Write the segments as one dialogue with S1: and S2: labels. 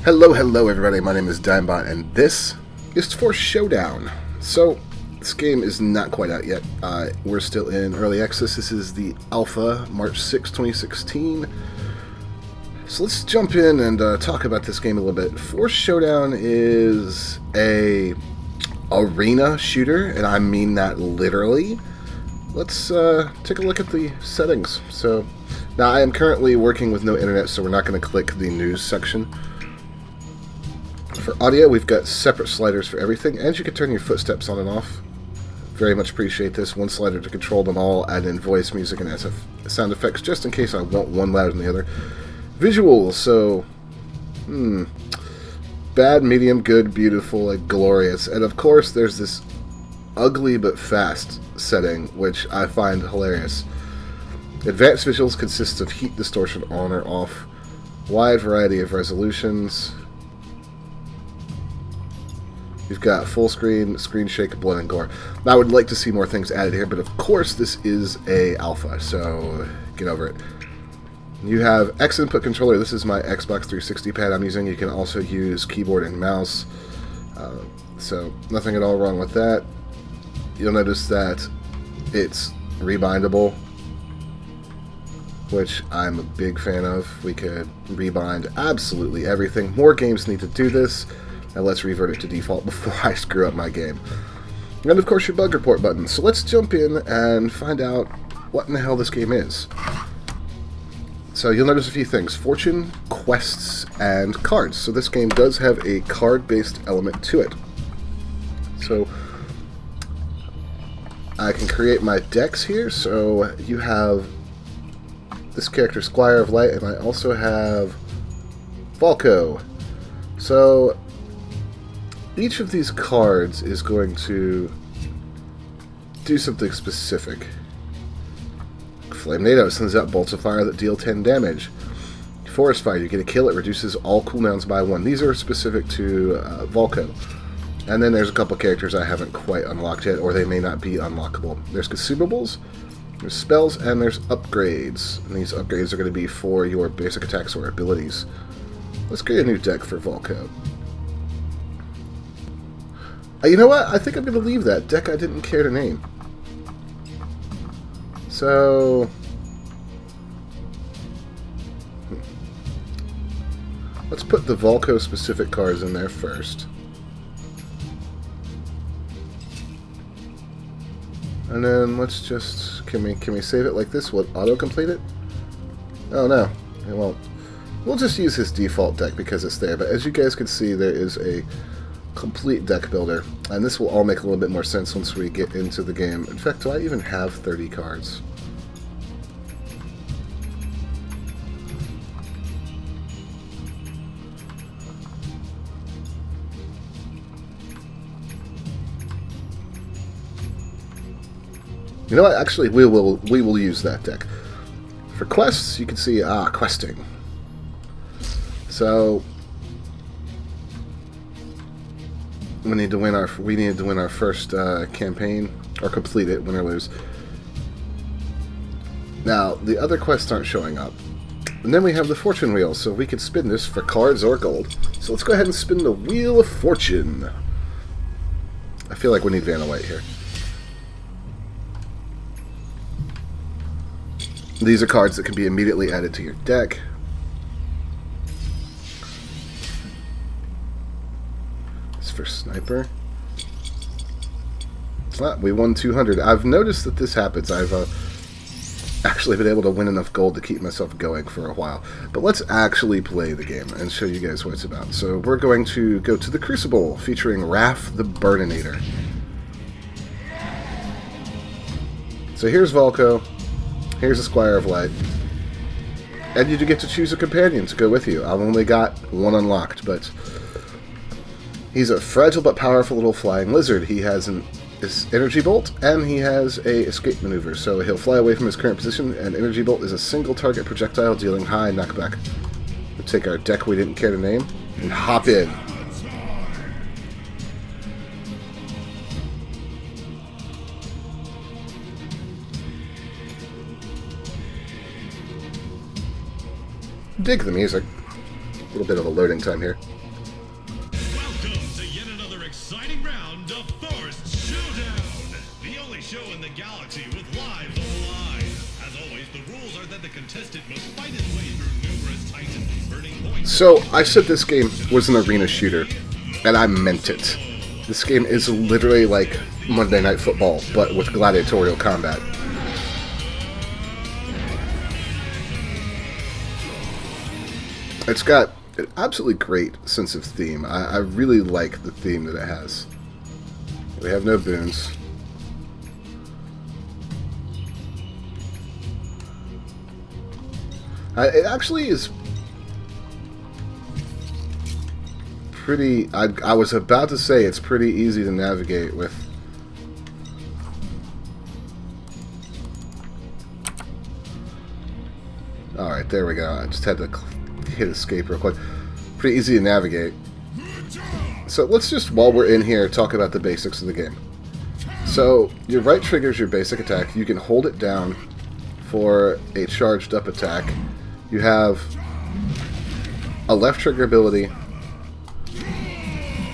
S1: Hello everybody, my name is Digmbot and this is Forced Showdown. So, this game is not quite out yet. We're still in early access. This is the alpha, March 6, 2016. So let's jump in and talk about this game a little bit. Forced Showdown is a arena shooter, and I mean that literally. Let's take a look at the settings. So, now I am currently working with no internet, so we're not going to click the news section. For audio, we've got separate sliders for everything, and you can turn your footsteps on and off. Very much appreciate this. One slider to control them all, add in voice, music, and sound effects, just in case I want one louder than the other. Visuals, so... bad, medium, good, beautiful, and glorious. And of course, there's this ugly but fast setting, which I find hilarious. Advanced visuals consists of heat distortion on or off. Wide variety of resolutions. You've got full screen, screen shake, blood and gore. Now, I would like to see more things added here, but of course this is a alpha, so get over it. You have X input controller. This is my Xbox 360 pad I'm using. You can also use keyboard and mouse, so nothing at all wrong with that. You'll notice that it's rebindable, which I'm a big fan of. We could rebind absolutely everything. More games need to do this. And let's revert it to default before I screw up my game. And of course your bug report button. So let's jump in and find out what in the hell this game is. So you'll notice a few things. Fortune, quests, and cards. So this game does have a card-based element to it. So I can create my decks here. So you have this character, Squire of Light, and I also have Volko. So each of these cards is going to do something specific. Flame NATO sends out bolts of fire that deal 10 damage. Forest Fire, you get a kill, it reduces all cooldowns by 1. These are specific to Volko. And then there's a couple characters I haven't quite unlocked yet, or they may not be unlockable. There's consumables, there's spells, and there's upgrades. And these upgrades are going to be for your basic attacks or abilities. Let's create a new deck for Volko. You know what? I think I'm going to leave that deck I didn't care to name. So... let's put the Volko specific cards in there first. And then let's just... Can we save it like this? Will it auto-complete it? Oh no, it won't. We'll just use his default deck because it's there. But as you guys can see, there is a complete deck builder, and this will all make a little bit more sense once we get into the game. In fact, do I even have 30 cards? You know what? Actually, we will use that deck. For quests, you can see questing. So we need to win our first campaign, or complete it, win or lose. Now the other quests aren't showing up, and then we have the fortune wheel, so we can spin this for cards or gold. So let's go ahead and spin the wheel of fortune. I feel like we need Vanna White here. These are cards that can be immediately added to your deck. For sniper. We won 200. I've noticed that this happens. I've actually been able to win enough gold to keep myself going for a while. But let's actually play the game and show you guys what it's about. So we're going to go to the Crucible, featuring Raph the Burninator. So here's Volko. Here's the Squire of Light. And you do get to choose a companion to go with you. I've only got one unlocked, but he's a fragile but powerful little flying lizard. He has his energy bolt, and he has a escape maneuver, so he'll fly away from his current position, and energy bolt is a single target projectile dealing high knockback. We'll take our deck we didn't care to name, and hop in. Dig the music. little bit of a loading time here.
S2: Welcome to yet another exciting round of Forced Showdown, the only show in the galaxy with lives on the line. As always, the rules are that the contestant must fight his way through numerous titans, earning points.
S1: So, I said this game was an arena shooter, and I meant it. This game is literally like Monday Night Football, but with gladiatorial combat. It's got an absolutely great sense of theme. I really like the theme that it has. We have no boons. It actually is pretty... I was about to say it's pretty easy to navigate with. Alright, there we go. I just had to hit escape real quick. Pretty easy to navigate. So let's just, while we're in here, talk about the basics of the game. So your right trigger is your basic attack. You can hold it down for a charged up attack. You have a left trigger ability,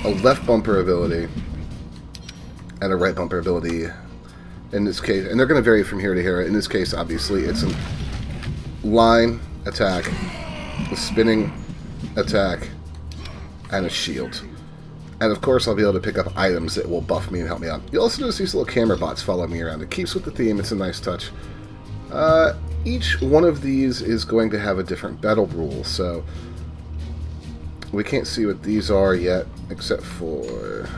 S1: a left bumper ability, and a right bumper ability. In this case, and they're going to vary from here to here. In this case, obviously, it's a line attack, a spinning attack, and a shield. And of course I'll be able to pick up items that will buff me and help me out. You'll also notice these little camera bots follow me around. It keeps with the theme, it's a nice touch. Each one of these is going to have a different battle rule, so we can't see what these are yet, except for,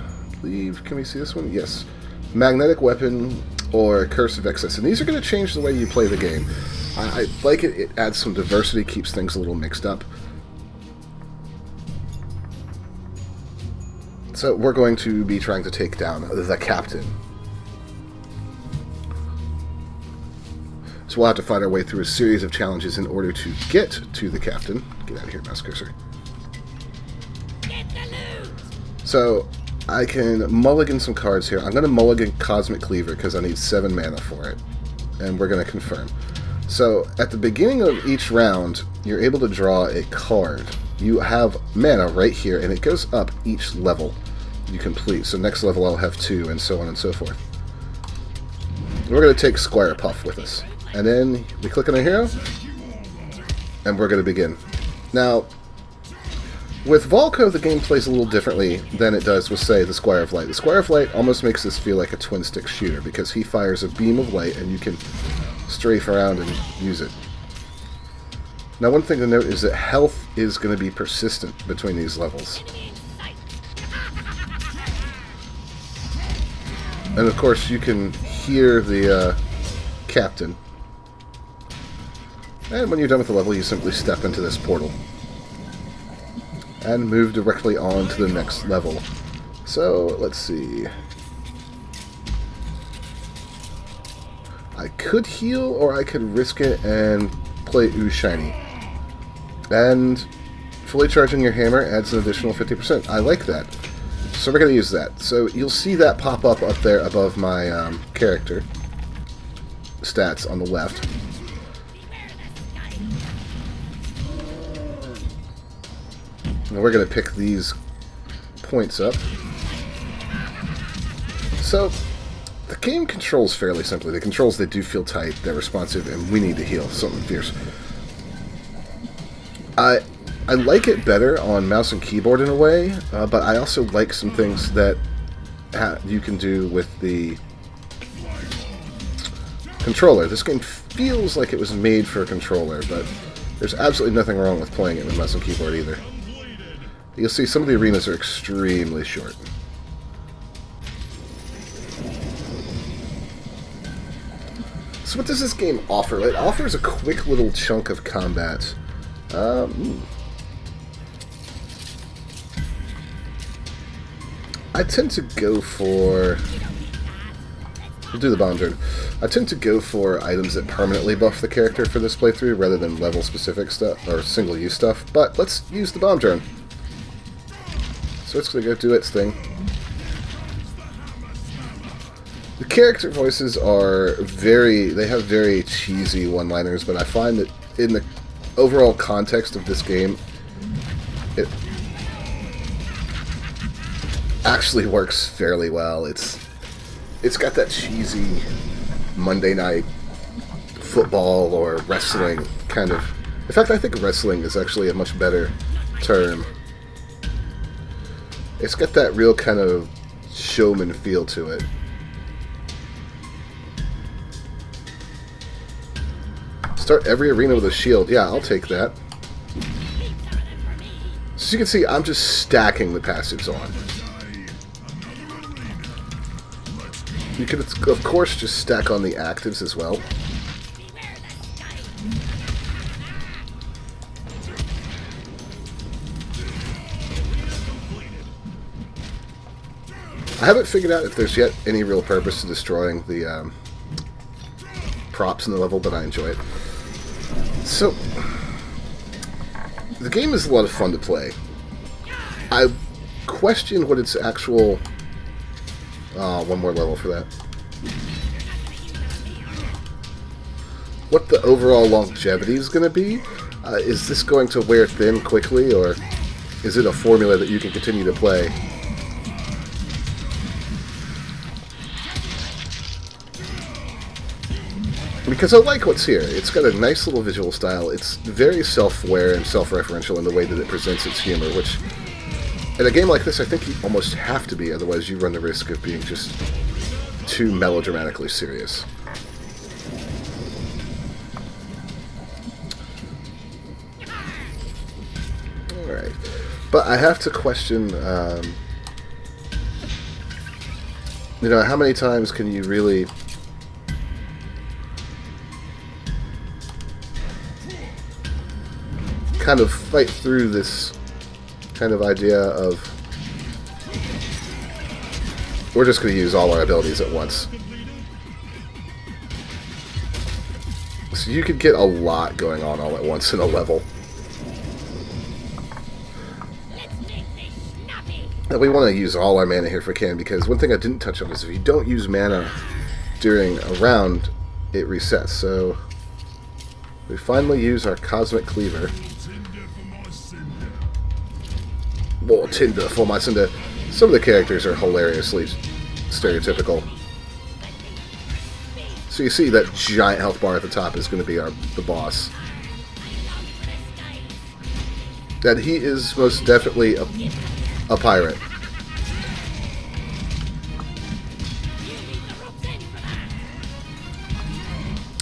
S1: can we see this one? Yes. Magnetic Weapon or Curse of Excess. And these are going to change the way you play the game. I like it. It adds some diversity, keeps things a little mixed up. So we're going to be trying to take down the captain. So we'll have to find our way through a series of challenges in order to get to the captain. Get out of here, mouse cursor. So I can mulligan some cards here. I'm going to mulligan Cosmic Cleaver because I need 7 mana for it. And we're going to confirm. So, at the beginning of each round, you're able to draw a card. You have mana right here, and it goes up each level you complete. So next level I'll have 2, and so on and so forth. We're going to take Squire Puff with us. And then we click on a hero, and we're going to begin. Now, with Volko, the game plays a little differently than it does with, say, the Squire of Light. The Squire of Light almost makes this feel like a twin-stick shooter, because he fires a beam of light, and you can strafe around and use it. Now, one thing to note is that health is going to be persistent between these levels. And of course, you can hear the captain. And when you're done with the level, you simply step into this portal and move directly on to the next level. So, let's see. I could heal, or I could risk it and play Ooh Shiny. And fully charging your hammer adds an additional 50%. I like that. So we're going to use that. So you'll see that pop up there above my character stats on the left. And we're going to pick these points up. So the game controls fairly simply. The controls, they do feel tight, they're responsive, and we need to heal something fierce. I like it better on mouse and keyboard in a way, but I also like some things that you can do with the controller. This game feels like it was made for a controller, but there's absolutely nothing wrong with playing it with mouse and keyboard either. You'll see some of the arenas are extremely short. So what does this game offer? It offers a quick little chunk of combat. I tend to go for... We'll do the bomb drone. I tend to go for items that permanently buff the character for this playthrough rather than level-specific stuff, or single-use stuff. But let's use the bomb drone. So it's going to go do its thing. The character voices are they have very cheesy one-liners, but I find that in the overall context of this game, It actually works fairly well. It's got that cheesy Monday night football or wrestling kind of... In fact, I think wrestling is actually a much better term. It's got that real kind of showman feel to it. Start every arena with a shield. Yeah, I'll take that. So as you can see, I'm just stacking the passives on. You can, of course, just stack on the actives as well. I haven't figured out if there's yet any real purpose to destroying the props in the level, but I enjoy it. So, the game is a lot of fun to play. I question what its actual... one more level for that. What the overall longevity is going to be? Is this going to wear thin quickly, or is it a formula that you can continue to play? Because I like what's here. It's got a nice little visual style. It's very self-aware and self-referential in the way that it presents its humor, which, in a game like this, I think you almost have to be, otherwise you run the risk of being just too melodramatically serious. Alright. But I have to question, you know, how many times can you really... kind of fight through this kind of idea of we're just going to use all our abilities at once. So you could get a lot going on all at once in a level. And we want to use all our mana here if we can, because one thing I didn't touch on is if you don't use mana during a round, it resets. So we finally use our Cosmic Cleaver. Well, Tinder for my Cinder. Some of the characters are hilariously stereotypical. So you see that giant health bar at the top is going to be the boss. And he is most definitely a pirate.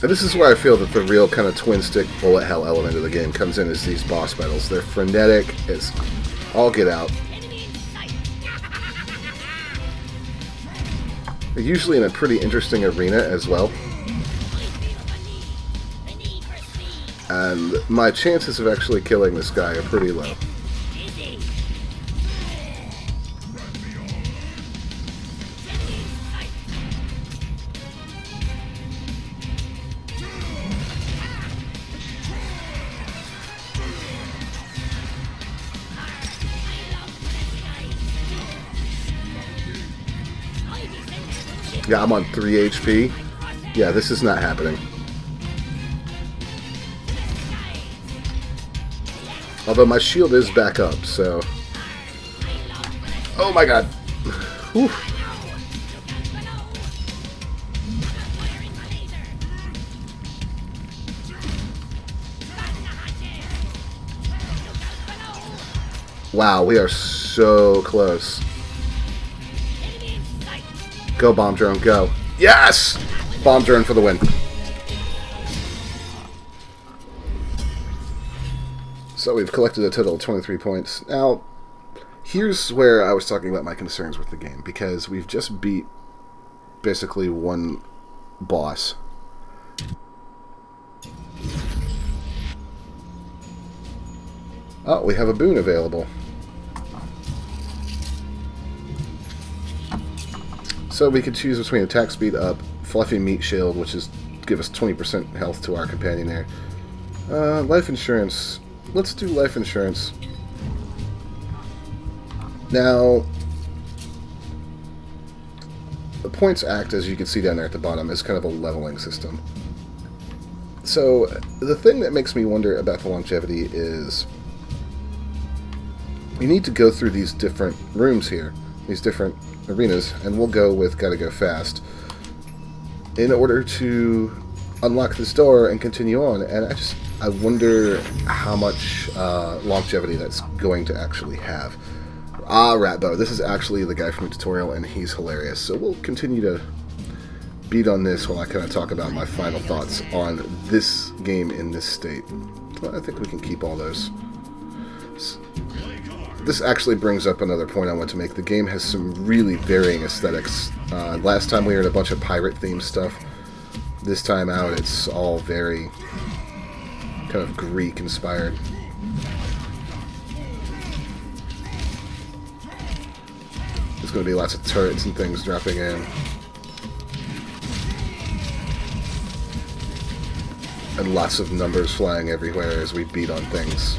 S1: And this is where I feel that the real kind of twin stick bullet hell element of the game comes in, is these boss battles. They're frenetic, it's all get out. They're usually in a pretty interesting arena as well. And my chances of actually killing this guy are pretty low. Yeah, I'm on 3 HP. Yeah, this is not happening. Although my shield is back up, so... Oh my god! Whew. Wow, we are so close. Go, Bomb Drone, go. Yes! Bomb Drone for the win. So we've collected a total of 23 points. Now, here's where I was talking about my concerns with the game, because we've just beat basically one boss. Oh, we have a boon available. So we could choose between attack speed up, fluffy meat shield, which is give us 20% health to our companion there. Life insurance. Let's do life insurance. Now, the points act, as you can see down there at the bottom, as kind of a leveling system. So the thing that makes me wonder about the longevity is you need to go through these different rooms here, these different arenas, and we'll go with Gotta Go Fast in order to unlock this door and continue on. And I wonder how much longevity that's going to actually have. Ah, Ratbo, this is actually the guy from the tutorial, and he's hilarious. So we'll continue to beat on this while I kind of talk about my final thoughts on this game in this state. Well, I think we can keep all those. This actually brings up another point I want to make. The game has some really varying aesthetics. Last time we were in a bunch of pirate-themed stuff. This time out, it's all very kind of Greek-inspired. There's going to be lots of turrets and things dropping in. And lots of numbers flying everywhere as we beat on things.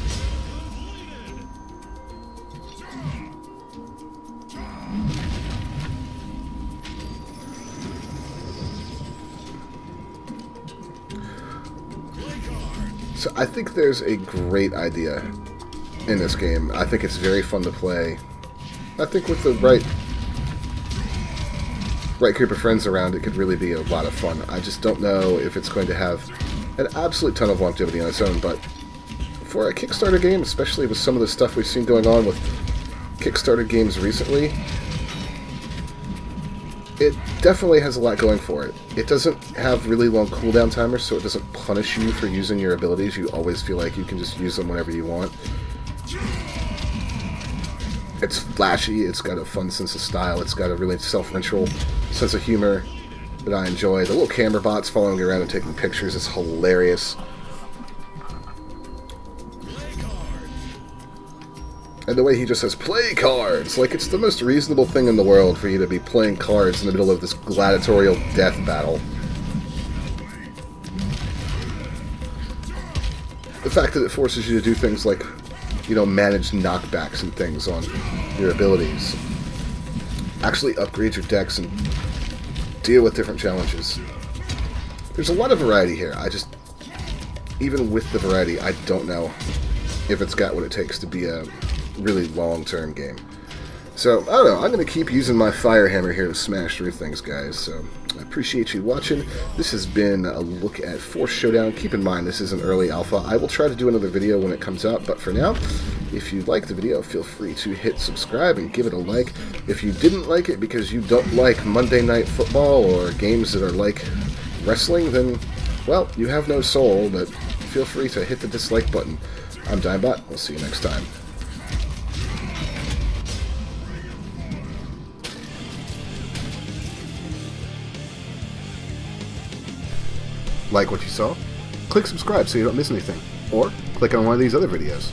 S1: So I think there's a great idea in this game. I think it's very fun to play. I think with the right group of friends around, it could really be a lot of fun. I just don't know if it's going to have an absolute ton of longevity on its own, but for a Kickstarter game, especially with some of the stuff we've seen going on with Kickstarter games recently, it definitely has a lot going for it. It doesn't have really long cooldown timers, so it doesn't punish you for using your abilities. You always feel like you can just use them whenever you want. It's flashy, it's got a fun sense of style, it's got a really self-referential sense of humor that I enjoy. The little camera bots following you around and taking pictures is hilarious. And the way he just says, play cards! Like, it's the most reasonable thing in the world for you to be playing cards in the middle of this gladiatorial death battle. The fact that it forces you to do things like, you know, manage knockbacks and things on your abilities. Actually upgrade your decks and deal with different challenges. There's a lot of variety here. Even with the variety, I don't know if it's got what it takes to be a really long-term game. So, I don't know, I'm going to keep using my fire hammer here to smash through things, guys. So, I appreciate you watching. This has been a look at Forced Showdown. Keep in mind, this is an early alpha. I will try to do another video when it comes out, but for now, if you liked the video, feel free to hit subscribe and give it a like. If you didn't like it because you don't like Monday Night Football or games that are like wrestling, then, well, you have no soul, but feel free to hit the dislike button. I'm Digmbot. We'll see you next time. Like what you saw? Click subscribe so you don't miss anything. Or click on one of these other videos.